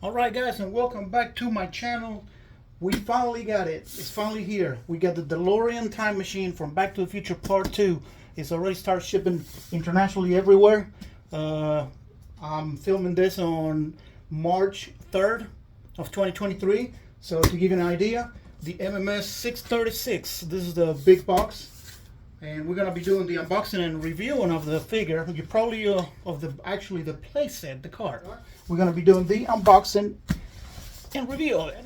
Alright guys, and welcome back to my channel. We finally got it. It's finally here. We got the DeLorean time machine from Back to the Future Part 2. It's already started shipping internationally everywhere. I'm filming this on March 3rd of 2023. So to give you an idea, the MMS 636, this is the big box. And we're gonna be doing the unboxing and reviewing of the figure. You probably of the playset, the car. We're gonna be doing the unboxing and review of it.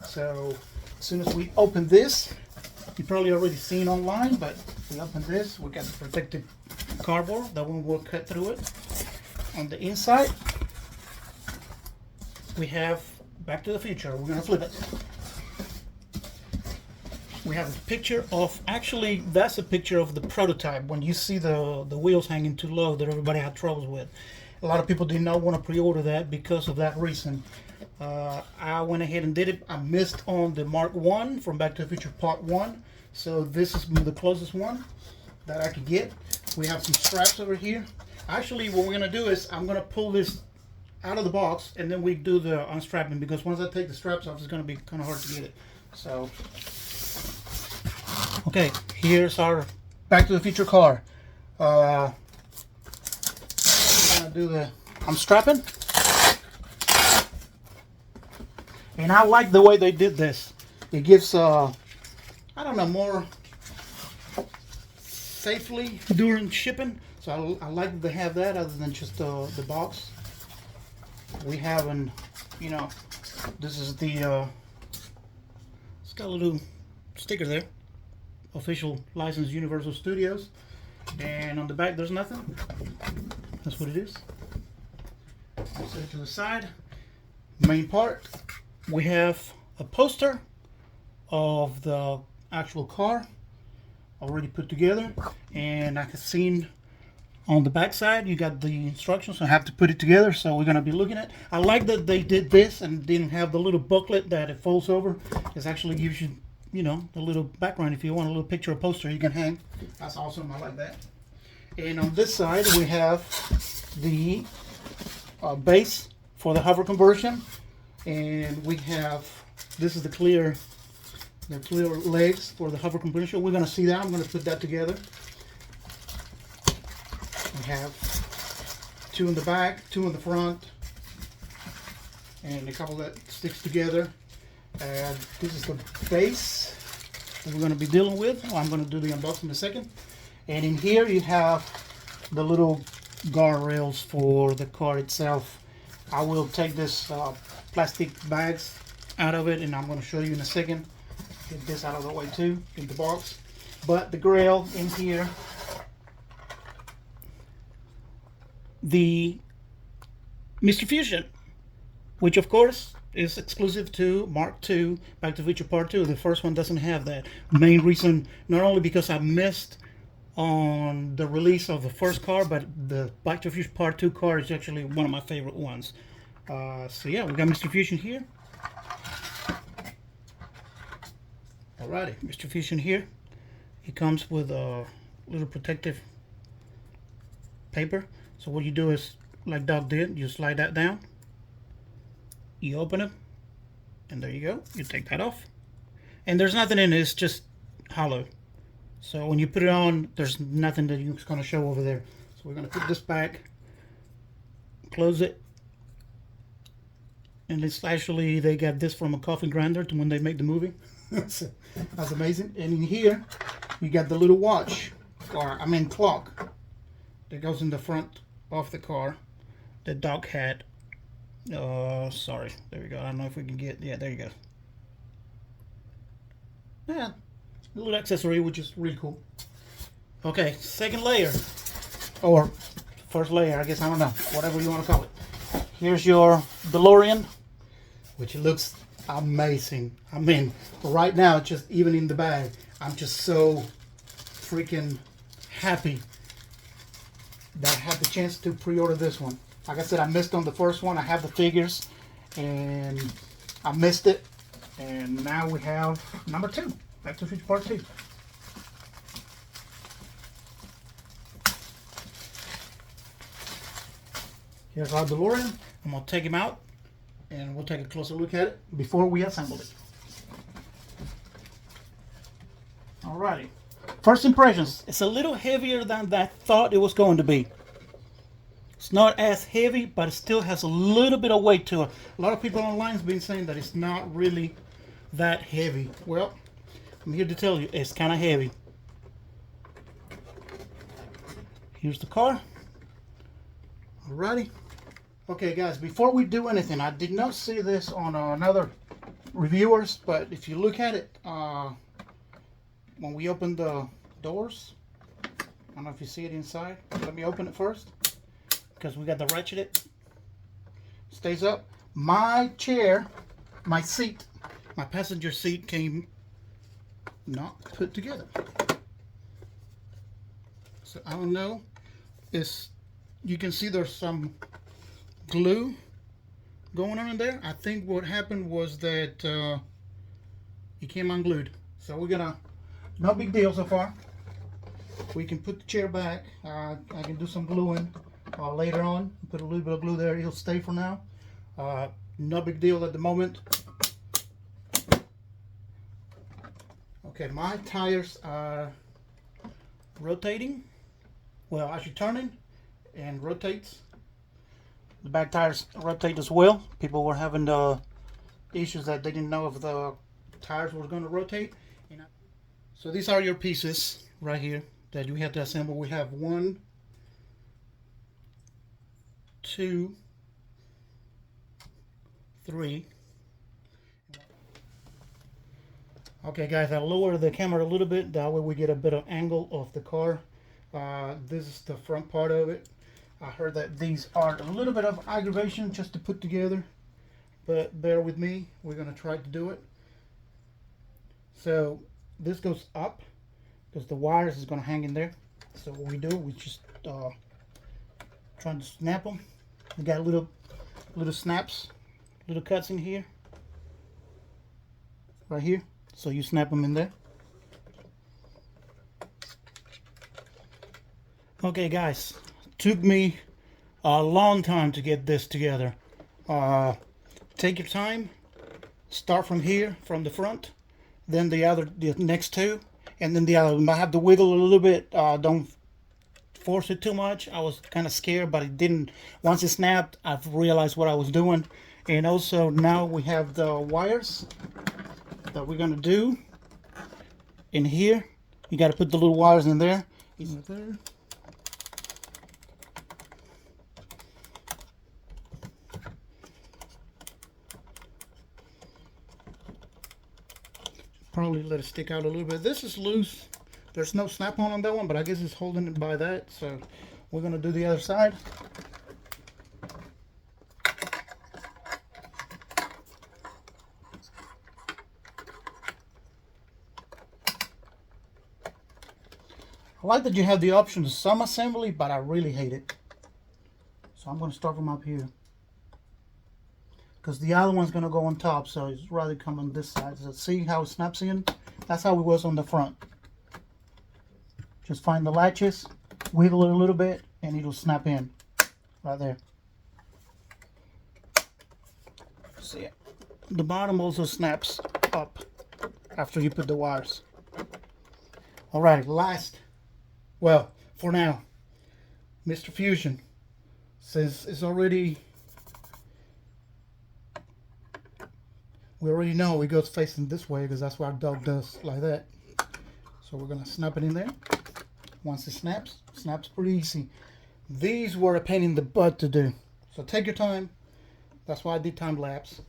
So as soon as we open this, you probably already seen online, but we open this. We got the protective cardboard. That one will cut through it. On the inside, we have Back to the Future. We're gonna flip it. We have a picture of, actually that's a picture of the prototype when you see the wheels hanging too low that everybody had troubles with. A lot of people did not want to pre-order that because of that reason. I went ahead and did it. I missed on the Mark 1 from Back to the Future Part 1. So this is the closest one that I could get. We have some straps over here. Actually, what we're going to do is I'm going to pull this out of the box and then we do the unstrapping, because once I take the straps off, it's going to be kind of hard to get it. So, okay, here's our Back to the Future car. We're going to do the unstrapping. And I like the way they did this. It gives, I don't know, more safely during shipping. So I like that they have that other than just the box. We have an, you know, this is the, it's got a little sticker there. Official licensed Universal Studios. And on the back there's nothing. That's what it is. Set it to the side. Main part. We have a poster of the actual car already put together, and I can see on the back side you got the instructions. So I have to put it together, so we're going to be looking at. I like that they did this and didn't have the little booklet that it folds over. It actually gives you, you know, a little background. If you want a little picture or poster you can hang. That's awesome. I like that. And on this side we have the base for the hover conversion. And we have, this is the clear legs for the hover conversion. We're going to see that. I'm going to put that together. We have two in the back, two in the front, and a couple that sticks together. And this is the base that we're going to be dealing with. I'm going to do the unboxing in a second. And in here you have the little guardrails for the car itself. I will take this plastic bags out of it, and I'm going to show you in a second. Get this out of the way too, in the box. But the grill in here, the Mr. Fusion, which of course is exclusive to Mark II, Back to the Future Part 2. The first one doesn't have that. Main reason, not only because I missed on the release of the first car, but the Back to the Future Part 2 car is actually one of my favorite ones. So yeah, we got Mr. Fusion here. Alrighty, Mr. Fusion here. He comes with a little protective paper. So what you do is, like Doc did, you slide that down. You open it, and there you go. You take that off. And there's nothing in it, it's just hollow. So when you put it on, there's nothing that you're going to show over there. So we're going to put this back, close it. And it's actually, they got this from a coffee grinder to when they make the movie. So, that's amazing. And in here, you got the little watch, or I mean clock, that goes in the front of the car that Doc had. Sorry, there we go. I don't know if we can get, yeah, there you go. Yeah, a little accessory, which is really cool. Okay, second layer, or first layer, I guess, I don't know, whatever you want to call it. Here's your DeLorean, which looks amazing. I mean, right now, just even in the bag, I'm just so freaking happy that I had the chance to pre-order this one. Like I said, I missed on the first one. I have the figures, and I missed it. And now we have number 2, back to switch part 2. Here's our DeLorean. I'm gonna take him out and we'll take a closer look at it before we assemble it. Alrighty. First impressions. It's a little heavier than I thought it was going to be. It's not as heavy, but it still has a little bit of weight to it. A lot of people online have been saying that it's not really that heavy. Well, I'm here to tell you it's kind of heavy. Here's the car. Alrighty. Okay guys, before we do anything, I did not see this on another reviewers, but if you look at it, when we open the doors, I don't know if you see it inside. Let me open it first, because we got the ratchet. It stays up. My chair, my seat, my passenger seat came not put together. So I don't know. You can see there's some glue going on in there. I think what happened was that it came unglued. So we're gonna, no big deal so far. We can put the chair back. I can do some gluing later on. Put a little bit of glue there. It'll stay for now. No big deal at the moment. Okay, my tires are rotating. Well, actually turning and rotates. The back tires rotate as well. People were having issues that they didn't know if the tires were going to rotate. So these are your pieces right here that you have to assemble. We have 1, 2, 3. Okay guys, I'll lower the camera a little bit, that way we get a better angle of the car. This is the front part of it. I heard that these are a little bit of aggravation just to put together, but bear with me, we're going to try to do it. So this goes up because the wires is going to hang in there. So what we do, we just trying to snap them. We got little snaps, little cuts in here, right here. So you snap them in there. Okay guys, took me a long time to get this together. Take your time, start from here, from the front, then the next 2, and then the other one. I have to wiggle a little bit. Don't force it too much. I was kind of scared, but it didn't. Once it snapped, I've realized what I was doing. And also now we have the wires that we're gonna do in here. You got to put the little wires in there. Probably let it stick out a little bit. This is loose. There's no snap-on that one, but I guess it's holding it by that. So we're gonna do the other side. I like that you have the option of some assembly, but I really hate it. So I'm going to start from up here, because the other one's going to go on top, so it's rather come on this side. So see how it snaps in? That's how it was on the front. Just find the latches, wiggle it a little bit, and it'll snap in right there. See it? The bottom also snaps up after you put the wires. Alright, last. Well, for now, Mr. Fusion says it's already, we already know it goes facing this way because that's what our dog does, like that. So we're going to snap it in there. Once it snaps pretty easy. These were a pain in the butt to do. So take your time. That's why I did time lapse.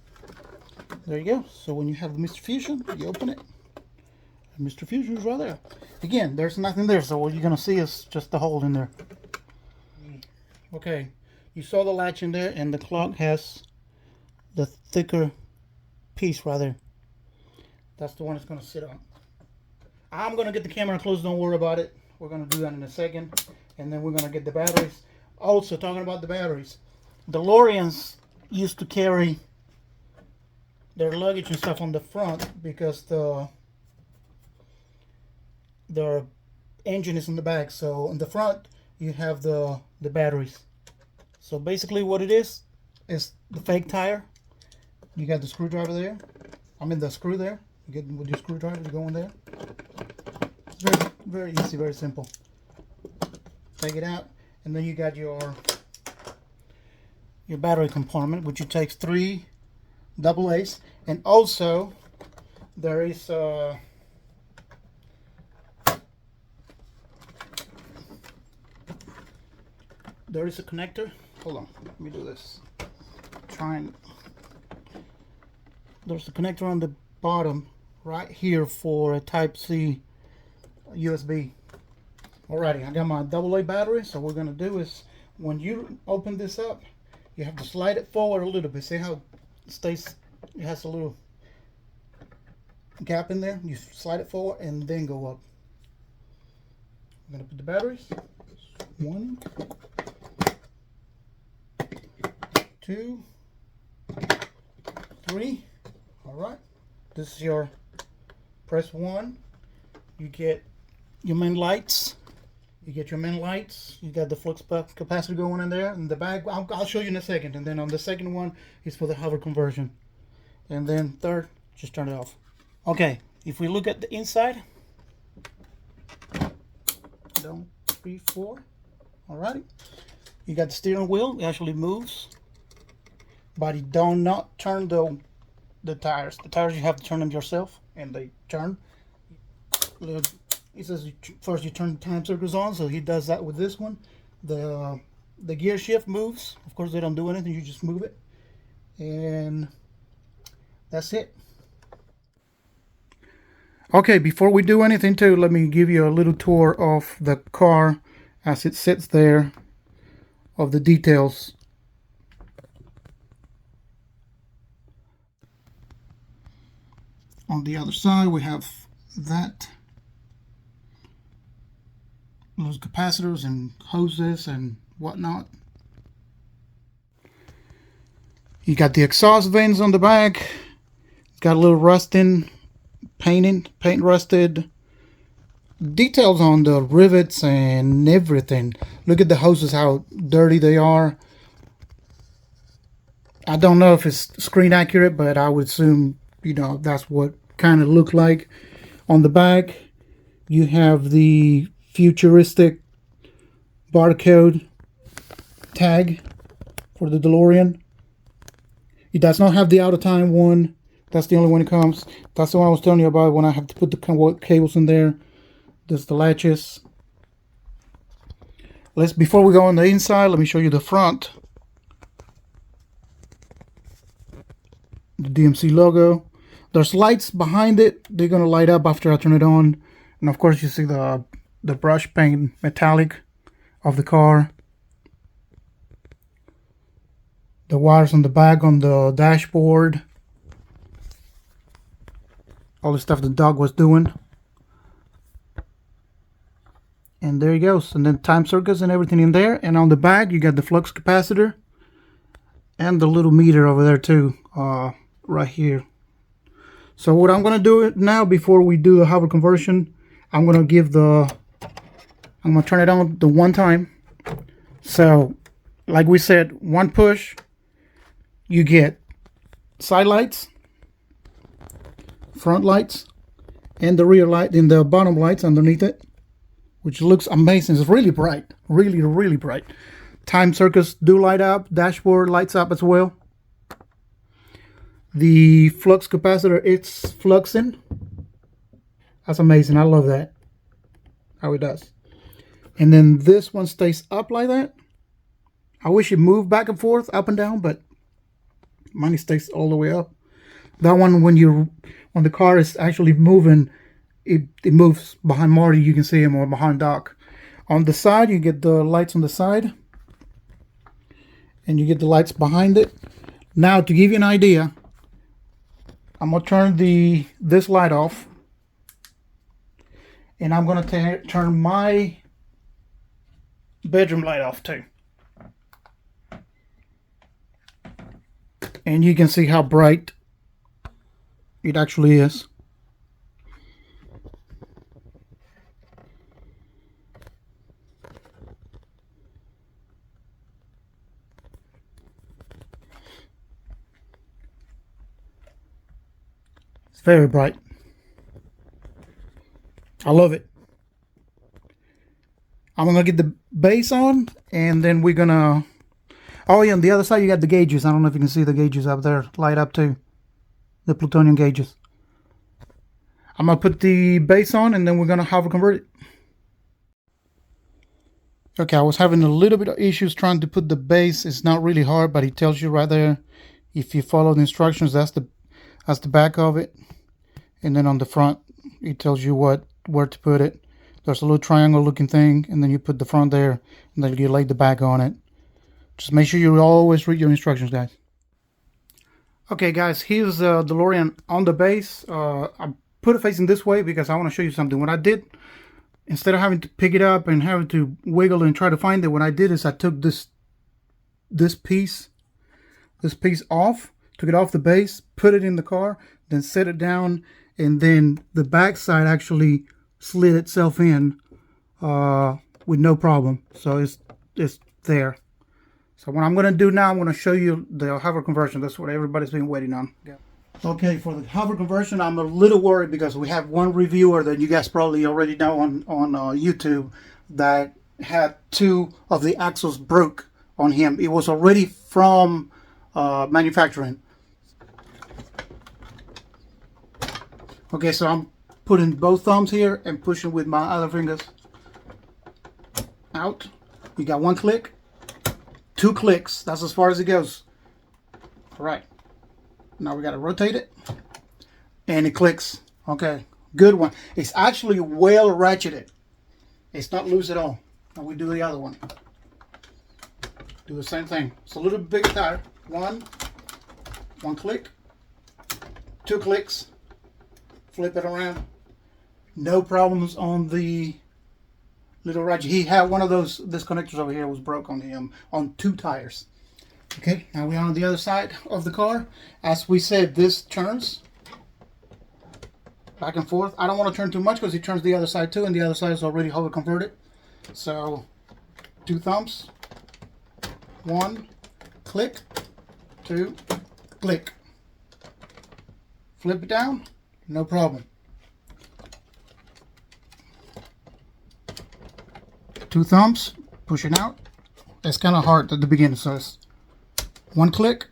There you go. So when you have Mr. Fusion, you open it. And Mr. Fusion is right there. Again, there's nothing there, so what you're going to see is just the hole in there. Okay, you saw the latch in there, and the clock has the thicker piece right there. That's the one it's going to sit on. I'm going to get the camera closed, don't worry about it. We're going to do that in a second. And then we're going to get the batteries. Also, talking about the batteries. DeLoreans used to carry their luggage and stuff on the front because the engine is in the back. So in the front you have the batteries. So basically what it is the fake tire. You got the screwdriver there. I mean the screw there. You get with your screwdriver to go in there. It's very, very easy, very simple. Take it out, and then you got your battery compartment, which takes 3 AA's, and also there is a connector. Hold on, let me do this. There's a connector on the bottom right here for a Type C USB. Alrighty, I got my AA battery. So what we're gonna do is, when you open this up, you have to slide it forward a little bit. See how it stays? It has a little gap in there. You slide it forward and then go up. I'm gonna put the batteries. 1, 2, 3. All right. This is your press 1. You get your main lights. You got the flux capacitor going in there. And the back, I'll show you in a second. And then on the second one is for the hover conversion. And then third, just turn it off. Okay, if we look at the inside. 1, 3, 4. Alrighty. You got the steering wheel. It actually moves. But you do not turn the tires. The tires, you have to turn them yourself. And they turn. He says first you turn the time circles on, so he does that with this one. The gear shift moves. Of course, they don't do anything. You just move it, and that's it. Okay, before we do anything too, let me give you a little tour of the car as it sits there, of the details. On the other side, we have that. Those capacitors and hoses and whatnot. You got the exhaust vents on the back. Got a little rusting, paint rusted. Details on the rivets and everything. Look at the hoses, how dirty they are. I don't know if it's screen accurate, but I would assume, that's what kind of looked like. On the back, you have the futuristic barcode tag for the DeLorean. It does not have the out of time one. That's the only one it comes. That's the one I was telling you about when I have to put the cables in there. There's the latches. Before we go on the inside, let me show you the front. The DMC logo. There's lights behind it. They're gonna light up after I turn it on. And of course you see the brush paint metallic of the car. The wires on the back on the dashboard. All the stuff the dog was doing. And there he goes. And then time circuits and everything in there. And on the back you got the flux capacitor. And the little meter over there too. Right here. So what I'm going to do now, before we do the hover conversion, I'm going to turn it on the one time. So, like we said, one push, you get side lights, front lights, and the rear light, and the bottom lights underneath it, which looks amazing. It's really bright, really, really bright. Time circuits do light up, dashboard lights up as well. The flux capacitor, it's fluxing. That's amazing. I love that, how it does. And then this one stays up like that. I wish it moved back and forth, up and down, but mine stays all the way up. That one, when the car is actually moving, it moves behind Marty. You can see him, or behind Doc. On the side, you get the lights on the side, and you get the lights behind it. Now, to give you an idea, I'm gonna turn this light off, and I'm gonna turn my bedroom light off too. And you can see how bright It actually is. It's very bright. I love it. I'm gonna get the base on, and then we're gonna... Oh yeah, on the other side you got the gauges. I don't know if you can see the gauges up there light up too. The plutonium gauges. I'm gonna put the base on, and then we're gonna hover convert it. Okay, I was having a little bit of issues trying to put the base. It's not really hard, but it tells you right there. If you follow the instructions, that's the back of it, and then on the front it tells you where to put it. There's a little triangle looking thing, and then you put the front there, and then you lay the back on it. Just make sure you always read your instructions, guys. Okay, guys, here's the DeLorean on the base. I put it facing this way because I want to show you something. What I did, instead of having to pick it up and having to wiggle and try to find it, what I did is I took this piece off, took it off the base, put it in the car, then set it down, and then the back side actually slid itself in with no problem. So it's there. So what I'm going to do now, I'm going to show you the hover conversion. That's what everybody's been waiting on. Yeah. Okay, for the hover conversion, I'm a little worried because we have one reviewer that you guys probably already know on YouTube that had 2 of the axles broke on him. It was already from manufacturing. Okay, so I'm putting both thumbs here and pushing with my other fingers out. You got 1 click, 2 clicks. That's as far as it goes. All right. Now we got to rotate it, and it clicks. Okay, good one. It's actually well ratcheted. It's not loose at all. Now we do the other one. Do the same thing. It's a little bit tighter. One click, 2 clicks. Flip it around. No problems on the little ratchet. He had one of those. This connectors over here was broke on him on 2 tires. Okay, now we're on the other side of the car. As we said, this turns back and forth. I don't want to turn too much because it turns the other side too, and the other side is already hover converted. So 2 thumbs, 1 click, 2 click. Flip it down, no problem. 2 thumbs, pushing out. It's kind of hard at the beginning, so it's 1 click.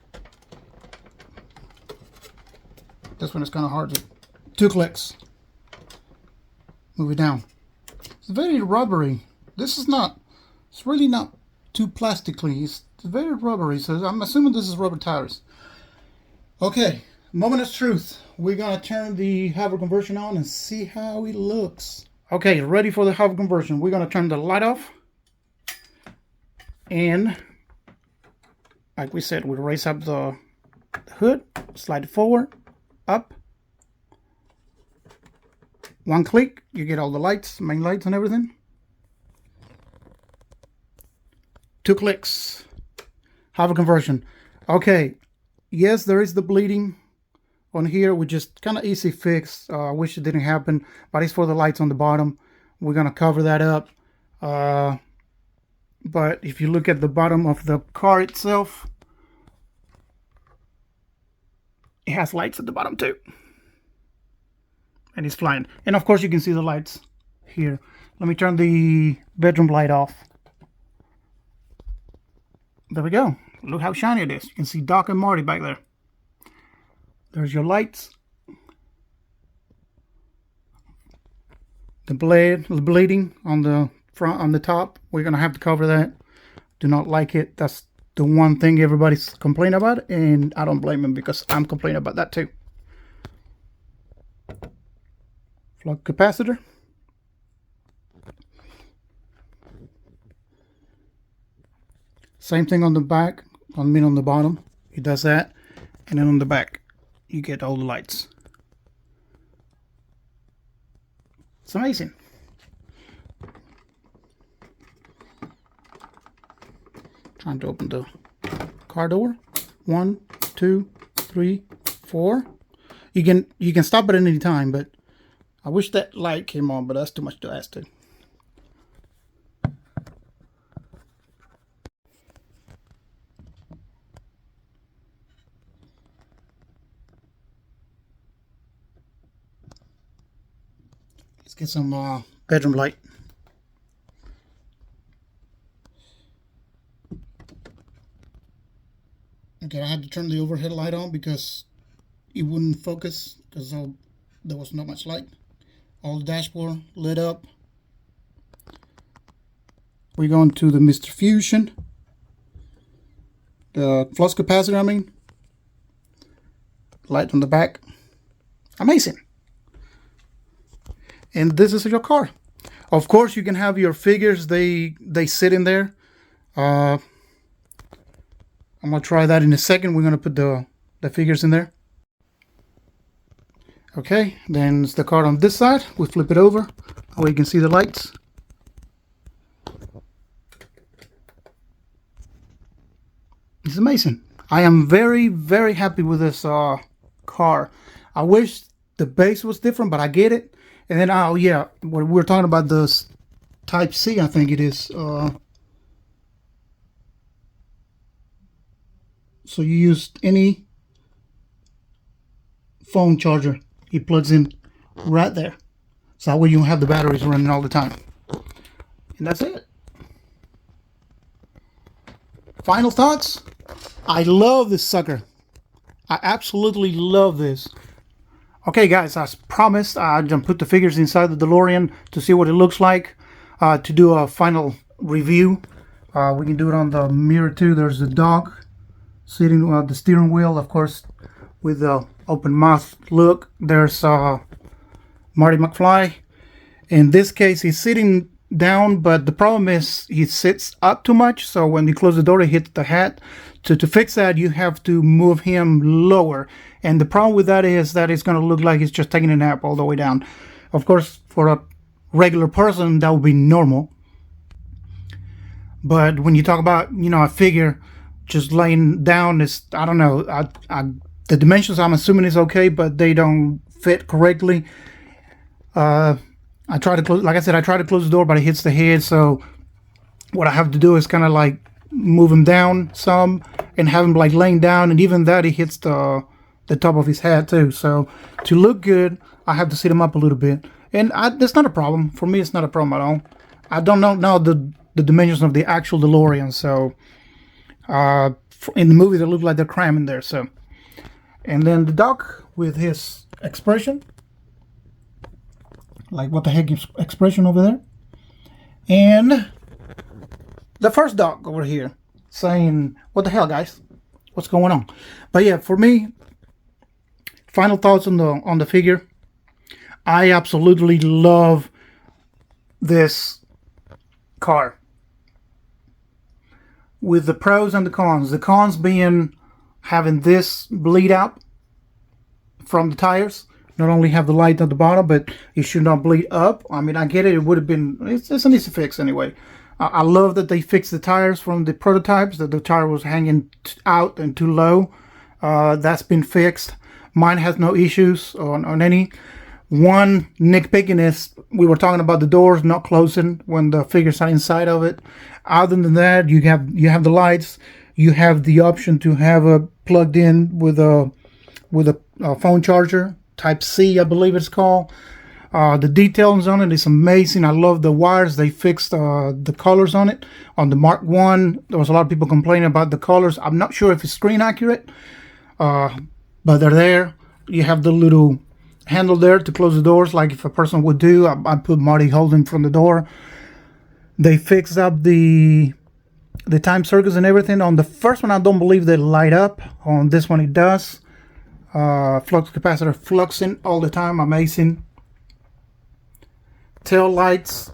This one is kind of hard to 2 clicks. Move it down. It's very rubbery. This is not, it's really not too plastically. It's very rubbery, so I'm assuming this is rubber tires. Okay, moment of truth. We're gonna turn the hover conversion on and see how it looks. Okay, ready for the hover conversion. We're gonna turn the light off, and like we said, we'll raise up the hood, slide it forward, up. 1 click, you get all the lights, main lights and everything. 2 clicks, hover conversion. Okay, yes, there is the bleeding on here, which is kind of easy fix. I wish it didn't happen, but it's for the lights on the bottom. We're gonna cover that up. But if you look at the bottom of the car itself, it has lights at the bottom too. And it's flying. And of course you can see the lights here. Let me turn the bedroom light off. There we go. Look how shiny it is. You can see Doc and Marty back there. There's your lights. The bleeding on the front, on the top. We're gonna have to cover that. Do not like it. That's the one thing everybody's complaining about, and I don't blame them because I'm complaining about that too. Flux capacitor. Same thing on the back, on the bottom. It does that, and then on the back, you get all the lights. It's amazing. Trying to open the car door. 1, 2, 3, 4. You can stop it at any time, but I wish that light came on, but that's too much to ask to. Let's get some bedroom light. Okay, I had to turn the overhead light on because it wouldn't focus because there was not much light. All the dashboard lit up. We're going to the Mr. Fusion. The flux capacitor, I mean. Light on the back. Amazing. And this is your car. Of course, you can have your figures. They sit in there. I'm gonna try that in a second. We're gonna put the figures in there. Okay, then it's the car on this side. We flip it over. Oh, you can see the lights. It's amazing. I am very, very happy with this car. I wish the base was different, but I get it. And then, oh yeah, we're talking about the Type C, I think it is. So you use any phone charger, it plugs in right there. So that way you don't have the batteries running all the time. And that's it. Final thoughts? I love this sucker. I absolutely love this. Okay guys, as promised, I'm going to put the figures inside the DeLorean to see what it looks like, to do a final review. We can do it on the mirror too. There's the dog sitting on the steering wheel, of course, with the open mouth look. There's Marty McFly. In this case, he's sitting down, but the problem is he sits up too much, so when you close the door, he hits the hat. To fix that, you have to move him lower. And the problem with that is that it's going to look like he's just taking a nap all the way down. Of course, for a regular person, that would be normal. But when you talk about, you know, a figure just laying down, is, I don't know, the dimensions I'm assuming is okay, but they don't fit correctly. I try to close, like I said, I try to close the door, but it hits the head. So what I have to do is kind of like move him down some and have him like laying down, and even that, he hits the top of his head too. So to look good, I have to sit him up a little bit, and that's not a problem for me. It's not a problem at all. I don't know the dimensions of the actual DeLorean, so in the movie they look like they're cramming there. So, and then the dog with his expression, like what the heck expression over there, and the first dog over here saying, what the hell, guys, what's going on? But yeah, for me, final thoughts on the figure. I absolutely love this car, with the pros and the cons. The cons being having this bleed out from the tires. Not only have the light at the bottom, but it should not bleed up. I mean, I get it. It would have been, it's an easy fix anyway. I love that they fixed the tires from the prototypes, that the tire was hanging out and too low. That's been fixed. Mine has no issues on any. One nitpicking is, we were talking about the doors not closing when the figures are inside of it. Other than that, you have the lights. You have the option to have a plugged in with a phone charger, Type C, I believe it's called. The details on it is amazing. I love the wires. They fixed the colors on it. On the Mark 1, there was a lot of people complaining about the colors. I'm not sure if it's screen accurate, but they're there. You have the little handle there to close the doors, like if a person would do. I put Marty holding from the door. They fixed up the time circuits and everything. On the first one, I don't believe they light up. On this one, it does. Flux capacitor fluxing all the time. Amazing. Tail lights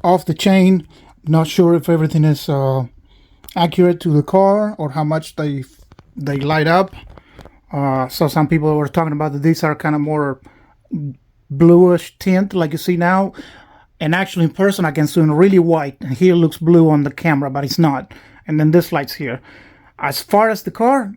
off the chain. Not sure if everything is accurate to the car or how much they light up. So some people were talking about that these are kind of more bluish tint, like you see now. And actually in person I can see it really white, and here it looks blue on the camera, but it's not. And then this light's here. As far as the car,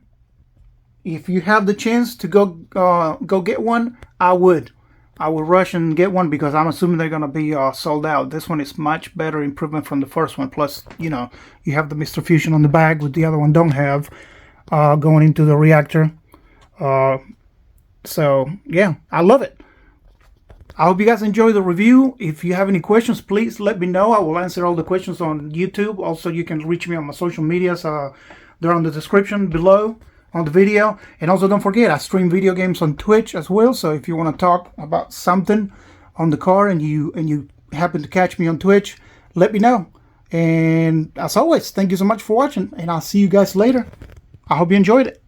if you have the chance to go get one, I would rush and get one, because I'm assuming they're gonna be sold out. This one is much better improvement from the first one. Plus, you know, you have the Mr. Fusion on the back, with the other one don't have, going into the reactor. So yeah, I love it. I hope you guys enjoy the review. If you have any questions, please let me know. I will answer all the questions on YouTube. Also, you can reach me on my social medias. They're on the description below on the video. And also, don't forget, I stream video games on Twitch as well. So if you want to talk about something on the car and you happen to catch me on Twitch, let me know. And as always, thank you so much for watching, and I'll see you guys later. I hope you enjoyed it.